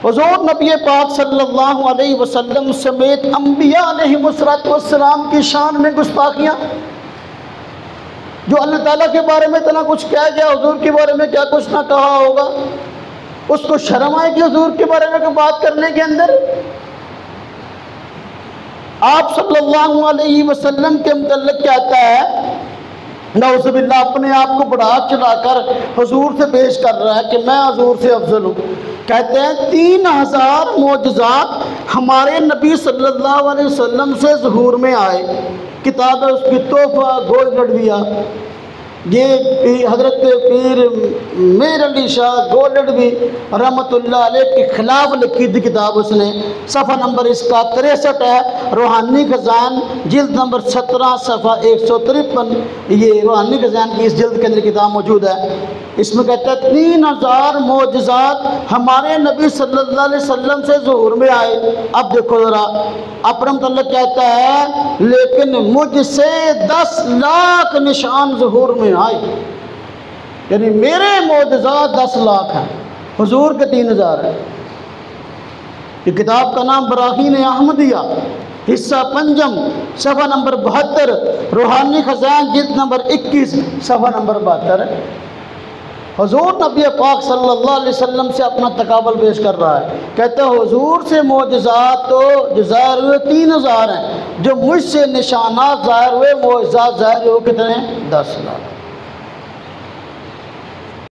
हुज़ूर नबी पाक सल्लल्लाहु अलैहि वसल्लम समेत अंबिया अलैहिमुस्सलाम की शान में गुस्ताखियाँ, जो अल्लाह ताला के बारे में इतना कुछ कह गया, हुज़ूर के बारे में क्या कुछ ना कहा होगा, उसको शर्म आएगी हुज़ूर के बारे में कोई बात करने के अंदर। आप सल्लल्लाहु अलैहि वसल्लम के मुतल्लिक़ कहता है, नऊज़ुबिल्लाह, अपने आप को बढ़ा चढ़ाकर हुज़ूर से पेश कर रहा है कि मैं हुज़ूर से अफजल हूँ। कहते हैं 3000 मोजज़ात हमारे नबी सल्लल्लाहु अलैहि वसल्लम से ज़ुहूर में आए। किताब है उसकी तोहफ़ा गोल लड़विया, ये हज़रत पीर मीर अली शाह गोलडवी रहमतुल्लाह अलैह के ख़िलाफ़ लिखी थी किताब उसने। सफ़ा नंबर इसका 63 है, रूहानी खजान जिल्द नंबर 17 सफ़ा 153। ये रूहानी खजान की इस जिल्द के अंदर किताब मौजूद है। इसमें कहता है 3000 मोजज़ात हमारे नबी सल्लल्लाहु अलैहि वसल्लम से ज़ुहूर में आए। अब देखो ज़रा, अपना मुतल्लिक़ कहता है, लेकिन मुझसे 10 लाख निशान ज़ुहूर में आए, यानी मेरे मोजज़ात 10 लाख हैं, हुज़ूर के 3000 है। ये किताब का नाम बराहीन अहमदिया, हिस्सा पंजम, सफ़ा नंबर 72, रूहानी खजान जिल्द नंबर 21 सफ़ा नंबर 72। हुज़ूर नबी पाक सल्लल्लाहु अलैहि वसल्लम से अपना तकाबल पेश कर रहा है। कहते हैं हुज़ूर से मोजज़ात तो जो ज़ाहिर हुए 3000 हैं, जो मुझसे निशानात ज़ाहिर हुए मोजज़ात ज़ाहिर हुए कितने? 10 लाख।